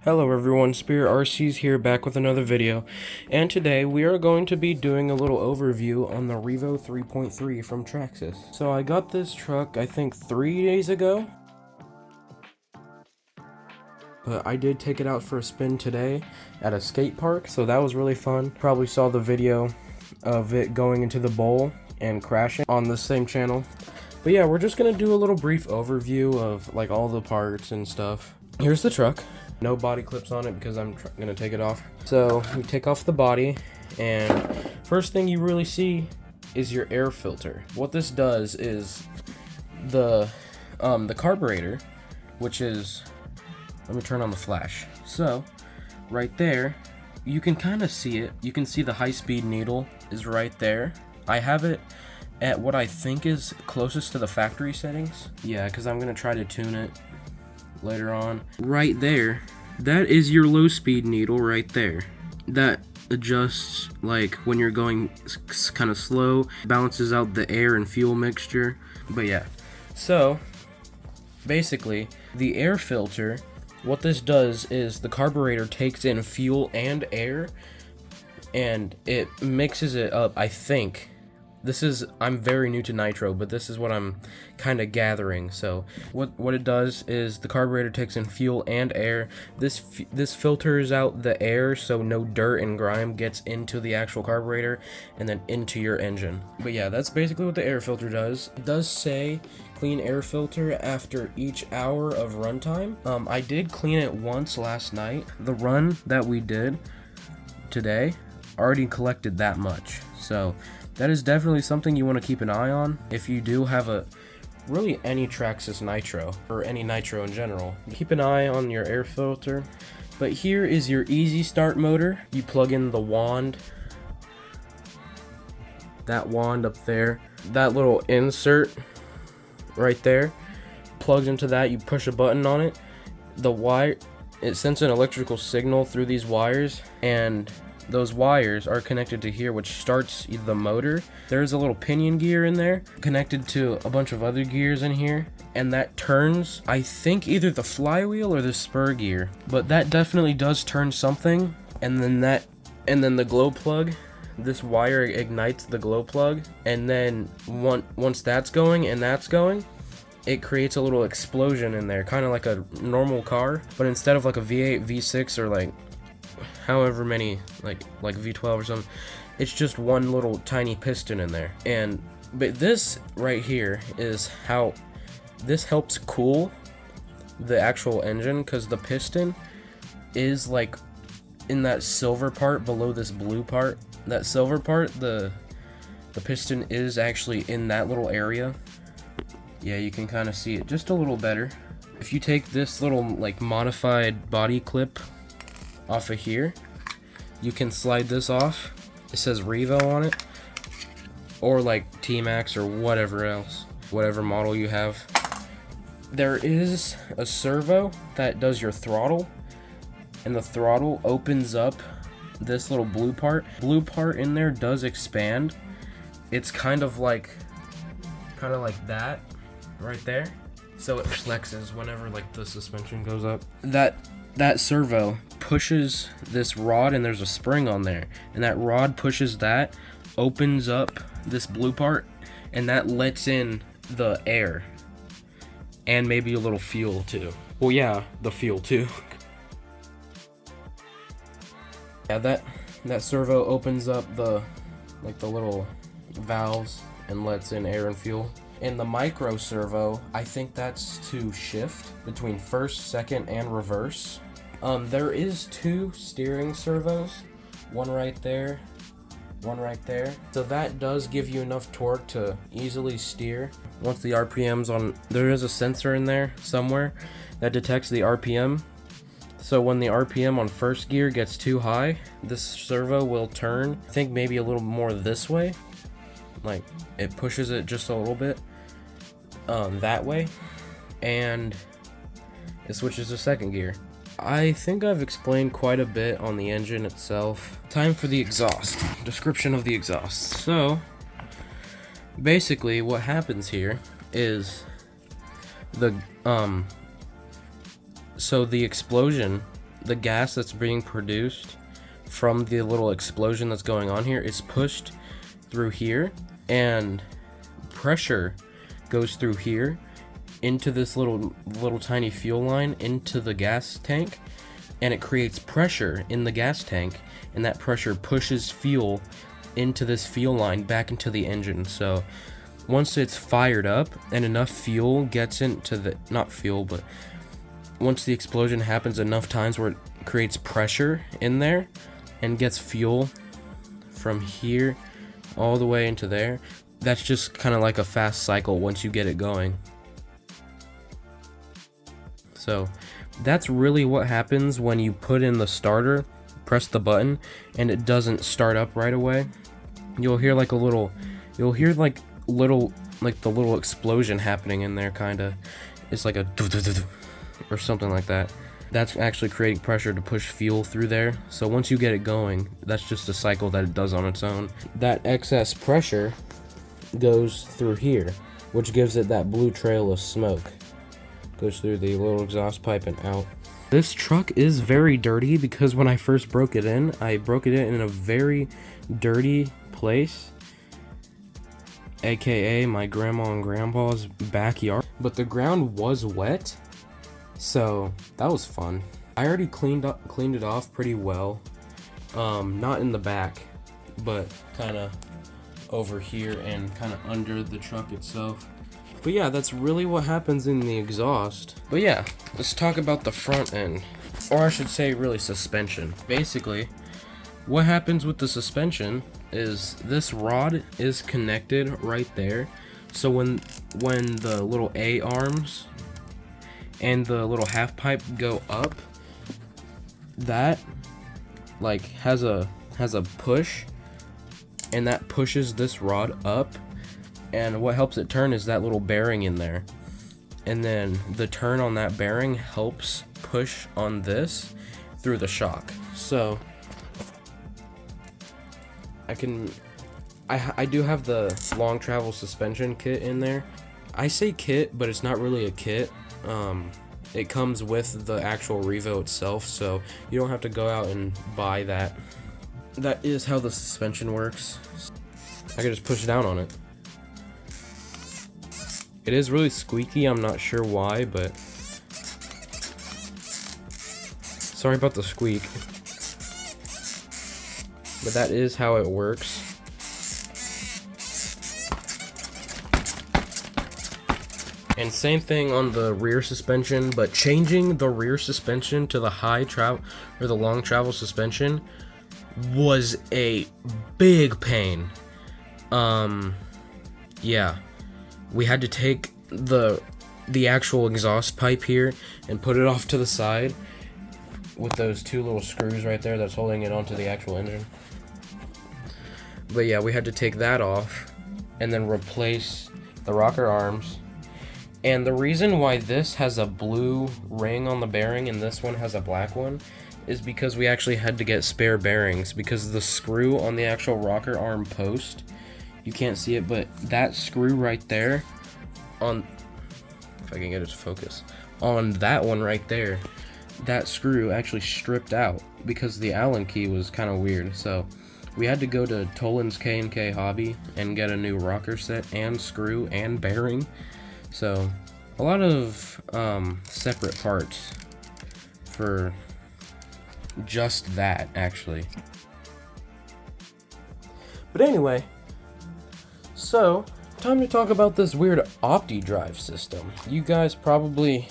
Hello everyone, Spirit RC's here back with another video, and today we are going to be doing a little overview on the Revo 3.3 from Traxxas. So I got this truck I think 3 days ago, but I did take it out for a spin today at a skate park, so that was really fun. Probably saw the video of it going into the bowl and crashing on the same channel. But yeah, we're just gonna do a little brief overview of like all the parts and stuff. Here's the truck. No body clips on it because I'm gonna take it off. So we take off the body, and first thing you really see is your air filter. What this does is the carburetor, which is, let me turn on the flash. So right there, you can kind of see it. You can see the high-speed needle is right there. I have it at what I think is closest to the factory settings. Yeah, because I'm gonna try to tune it later on. Right there, that is your low speed needle right there. That adjusts like when you're going kind of slow, balances out the air and fuel mixture. But yeah, so basically the air filter, what this does is the carburetor takes in fuel and air and it mixes it up. I think I'm very new to nitro, but this is what I'm kind of gathering. So what it does is the carburetor takes in fuel and air. This filters out the air so no dirt and grime gets into the actual carburetor and then into your engine. But yeah, that's basically what the air filter does. It does say clean air filter after each hour of runtime. I did clean it once last night. The run that we did today already collected that much. So that is definitely something you want to keep an eye on if you do have really any Traxxas nitro, or any nitro in general. Keep an eye on your air filter. But here is your easy start motor. You plug in the wand, that wand up there, that little insert right there plugs into that. You push a button on it, the wire, it sends an electrical signal through these wires, and those wires are connected to here, which starts the motor. There's a little pinion gear in there connected to a bunch of other gears in here, and that turns, I think, either the flywheel or the spur gear, but that definitely does turn something. And then the glow plug, this wire ignites the glow plug, and then once that's going and that's going, it creates a little explosion in there, kind of like a normal car, but instead of like a V8, V6, or like however many, like V12 or something, it's just one little tiny piston in there. But this right here is how this helps cool the actual engine, because the piston is like in that silver part below this blue part. That silver part, the piston is actually in that little area. Yeah, you can kind of see it just a little better. If you take this little like modified body clip off of here, you can slide this off. It says Revo on it, or like T-Max or whatever else, whatever model you have. There is a servo that does your throttle, and the throttle opens up this little blue part. Blue part in there does expand. It's kind of like that right there, so it flexes whenever like the suspension goes up. That servo pushes this rod, and there's a spring on there, and that rod pushes that, opens up this blue part, and that lets in the air and maybe a little fuel too. Well, yeah, the fuel too. Yeah, that servo opens up the little valves and lets in air and fuel. And the micro servo, I think that's to shift between first, second, and reverse. There is 2 steering servos, one right there, one right there. So that does give you enough torque to easily steer. Once the RPM's on, there is a sensor in there somewhere that detects the RPM. So when the RPM on first gear gets too high, this servo will turn, I think maybe a little more this way. Like, it pushes it just a little bit that way, and it switches to second gear. I think I've explained quite a bit on the engine itself. Time for the exhaust. Description of the exhaust. So basically what happens here is the explosion the gas that's being produced from the little explosion that's going on here is pushed through here, and pressure goes through here into this little tiny fuel line into the gas tank, and it creates pressure in the gas tank, and that pressure pushes fuel into this fuel line back into the engine. So once it's fired up and enough fuel gets into the, not fuel, but once the explosion happens enough times where it creates pressure in there and gets fuel from here all the way into there, that's just kind of like a fast cycle once you get it going. So that's really what happens when you put in the starter, press the button, and it doesn't start up right away. You'll hear like a little, the little explosion happening in there, kinda. It's like a or something like that. That's actually creating pressure to push fuel through there. So once you get it going, that's just a cycle that it does on its own. That excess pressure goes through here, which gives it that blue trail of smoke. Goes through the little exhaust pipe and out. This truck is very dirty because when I first broke it in, I broke it in a very dirty place, aka my grandma and grandpa's backyard. But the ground was wet, so that was fun. I already cleaned it off pretty well. Not in the back, but kind of over here and kind of under the truck itself. But yeah, that's really what happens in the exhaust. But yeah, let's talk about the front end. Or I should say really suspension. Basically, what happens with the suspension is this rod is connected right there. So when the little A arms and the little half pipe go up, that like has a push, and that pushes this rod up. And what helps it turn is that little bearing in there. And then the turn on that bearing helps push on this through the shock. So I do have the long travel suspension kit in there. I say kit, but it's not really a kit. It comes with the actual Revo itself, so you don't have to go out and buy that. That is how the suspension works. I can just push down on it. It is really squeaky, I'm not sure why, but sorry about the squeak. But that is how it works. And same thing on the rear suspension, but changing the rear suspension to the high travel or the long travel suspension was a big pain. Yeah. We had to take the actual exhaust pipe here and put it off to the side with those two little screws right there that's holding it onto the actual engine. But yeah, we had to take that off and then replace the rocker arms. And the reason why this has a blue ring on the bearing and this one has a black one is because we actually had to get spare bearings, because the screw on the actual rocker arm post, you can't see it, but that screw right there on, if I can get it to focus, on that one right there, that screw actually stripped out because the Allen key was kind of weird. So we had to go to Tolan's K&K Hobby and get a new rocker set and screw and bearing. So a lot of separate parts for just that, actually. But anyway, so time to talk about this weird OptiDrive system. You guys probably,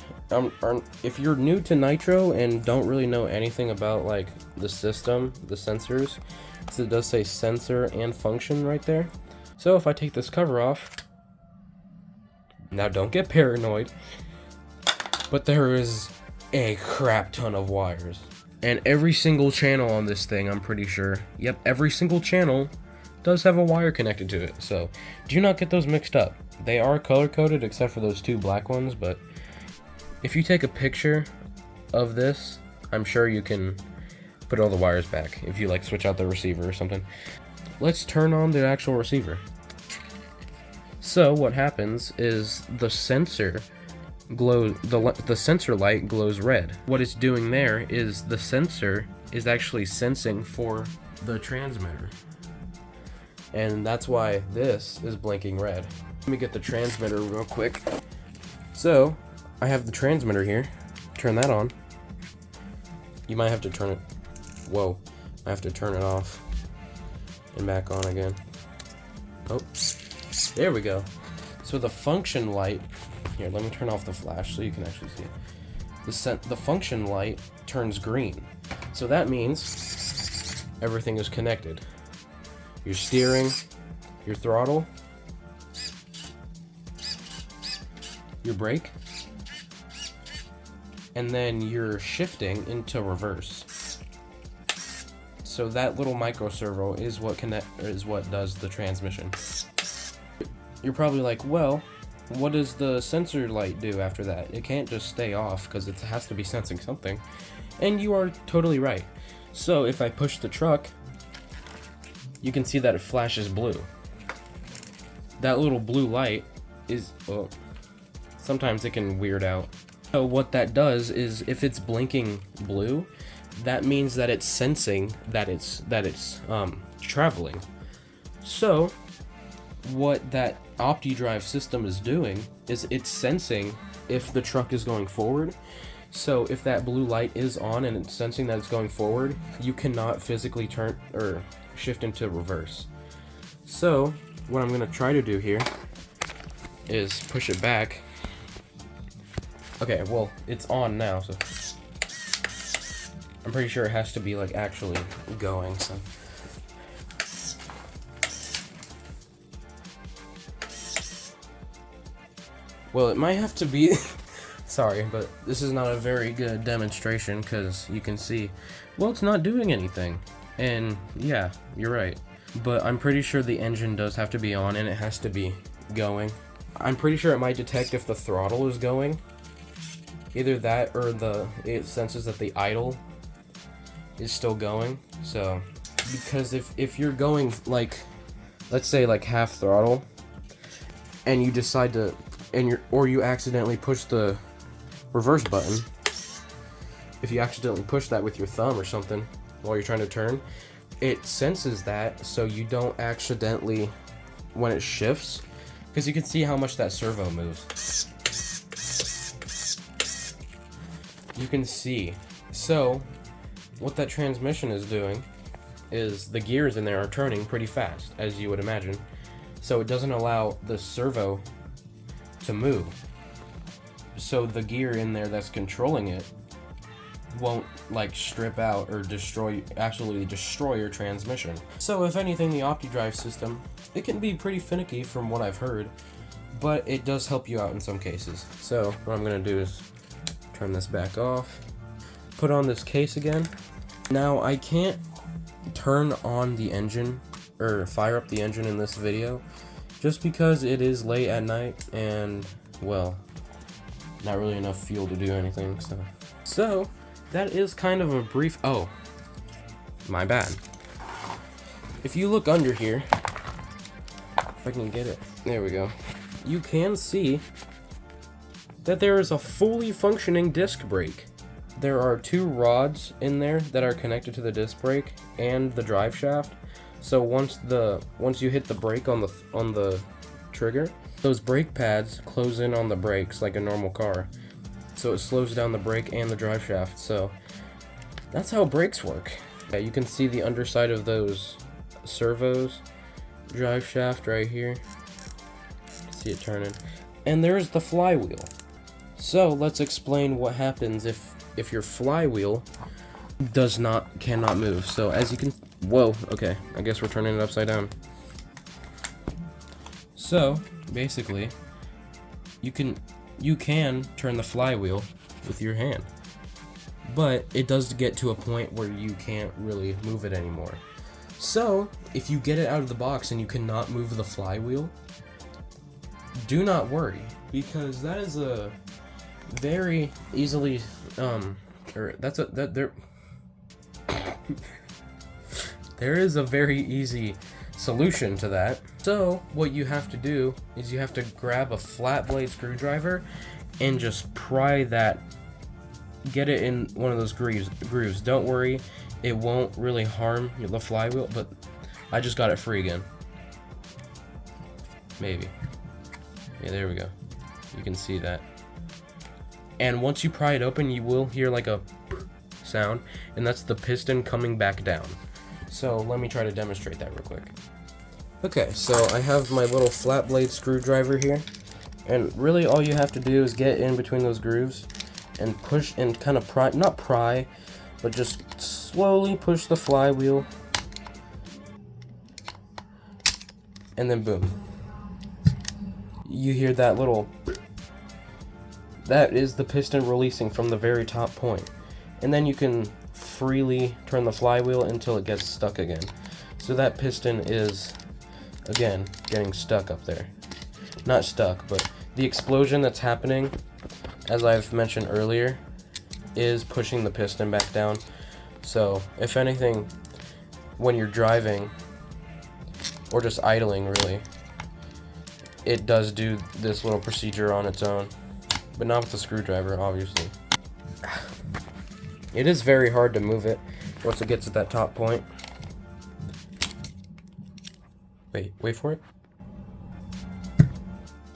if you're new to Nitro and don't really know anything about like the system, the sensors, because it does say sensor and function right there. So if I take this cover off, now don't get paranoid, but there is a crap ton of wires. And every single channel on this thing, I'm pretty sure, yep, every single channel does have a wire connected to it. So do not get those mixed up. They are color coded except for those two black ones, but if you take a picture of this, I'm sure you can put all the wires back if you like switch out the receiver or something. Let's turn on the actual receiver. So what happens is the sensor the sensor light glows red. What it's doing there is the sensor is actually sensing for the transmitter, and that's why this is blinking red. Let me get the transmitter real quick. So I have the transmitter here. Turn that on. You might have to turn it. Whoa, I have to turn it off and back on again. Oh, there we go. So the function light, here, let me turn off the flash so you can actually see it. The function light turns green. So that means everything is connected. Your steering, your throttle, your brake, and then you're shifting into reverse. So that little micro servo is what does the transmission. You're probably like, well, what does the sensor light do after that? It can't just stay off because it has to be sensing something. And you are totally right. So if I push the truck, you can see that it flashes blue. That little blue light is, oh, sometimes it can weird out. So what that does is if it's blinking blue, that means that it's sensing that it's traveling. So what that OptiDrive system is doing is it's sensing if the truck is going forward. So if that blue light is on and it's sensing that it's going forward, you cannot physically turn or shift into reverse. So what I'm going to try to do here is push it back. Okay, well, it's on now, so I'm pretty sure it has to be like actually going, so well, it might have to be sorry, but this is not a very good demonstration because you can see, well, it's not doing anything. And yeah, you're right. But I'm pretty sure the engine does have to be on and it has to be going. I'm pretty sure it might detect if the throttle is going. Either that or it senses that the idle is still going. So, because if you're going like, let's say like half throttle, and you decide to, or you accidentally push the reverse button, if you accidentally push that with your thumb or something while you're trying to turn, it senses that so you don't accidentally, when it shifts, because you can see how much that servo moves. You can see. So what that transmission is doing is the gears in there are turning pretty fast, as you would imagine. So it doesn't allow the servo to move. So the gear in there that's controlling it won't like strip out or absolutely destroy your transmission. So if anything, the OptiDrive system, it can be pretty finicky from what I've heard, but it does help you out in some cases. So what I'm gonna do is turn this back off, put on this case again. Now I can't turn on the engine or fire up the engine in this video just because it is late at night and, well, not really enough fuel to do anything. So that is kind of a brief, oh, my bad. If you look under here, if I can get it, there we go, you can see that there is a fully functioning disc brake. There are two rods in there that are connected to the disc brake and the drive shaft. So once you hit the brake on the trigger, those brake pads close in on the brakes like a normal car. So it slows down the brake and the drive shaft. So that's how brakes work. Yeah, you can see the underside of those servos, drive shaft right here. See it turning. And there's the flywheel. So let's explain what happens if your flywheel cannot move. So as you can, whoa, okay, I guess we're turning it upside down. So basically, you can turn the flywheel with your hand, but it does get to a point where you can't really move it anymore. So if you get it out of the box and you cannot move the flywheel, do not worry, because that is a very easily there is a very easy solution to that. So what you have to do is you have to grab a flat blade screwdriver and just pry that, get it in one of those grooves. Don't worry, it won't really harm the flywheel, but I just got it free again. Maybe. Yeah, there we go. You can see that. And once you pry it open, you will hear like a sound, and that's the piston coming back down. So let me try to demonstrate that real quick. Okay, so I have my little flat blade screwdriver here, and really all you have to do is get in between those grooves and push and kind of pry, not pry, but just slowly push the flywheel, and then boom. You hear that little, that is the piston releasing from the very top point. And then you can freely turn the flywheel until it gets stuck again. So that piston is, again, getting stuck up there. Not stuck, but the explosion that's happening, as I've mentioned earlier, is pushing the piston back down. So, if anything, when you're driving, or just idling really, it does do this little procedure on its own. But not with the screwdriver, obviously. It is very hard to move it once it gets at that top point. Wait for it.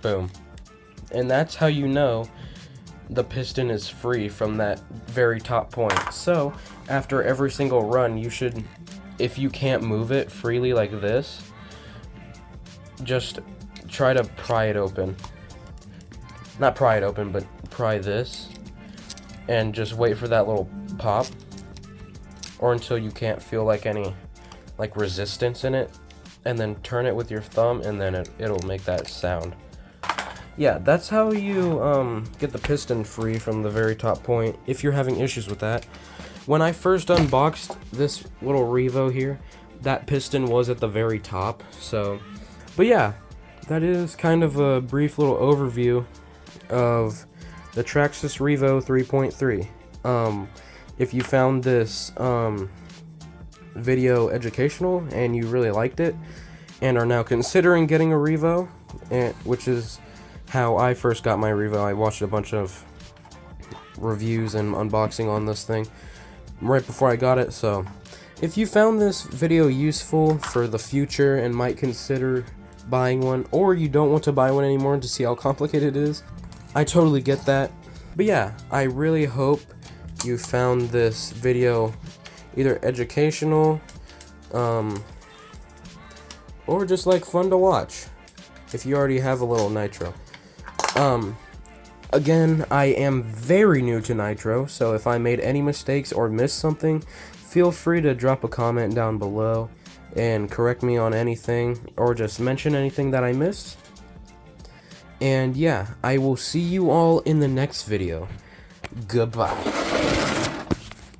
Boom. And that's how you know the piston is free from that very top point. So, after every single run, you should, if you can't move it freely like this, just try to pry it open. Not pry it open, but pry this, and just wait for that little pop, or until you can't feel like any resistance in it, and then turn it with your thumb, and then it'll make that sound. Yeah, that's how you get the piston free from the very top point if you're having issues with that. When I first unboxed this little Revo here, that piston was at the very top. So, but yeah, that is kind of a brief little overview of the Traxxas Revo 3.3. If you found this video educational and you really liked it and are now considering getting a Revo, which is how I first got my Revo. I watched a bunch of reviews and unboxing on this thing right before I got it. So if you found this video useful for the future and might consider buying one, or you don't want to buy one anymore to see how complicated it is, I totally get that. But yeah, I really hope you found this video either educational or just fun to watch if you already have a little nitro. Again, I am very new to nitro, so if I made any mistakes or missed something, feel free to drop a comment down below and correct me on anything, or just mention anything that I missed. And yeah, I will see you all in the next video. Goodbye.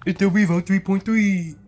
It's the Revo 3.3.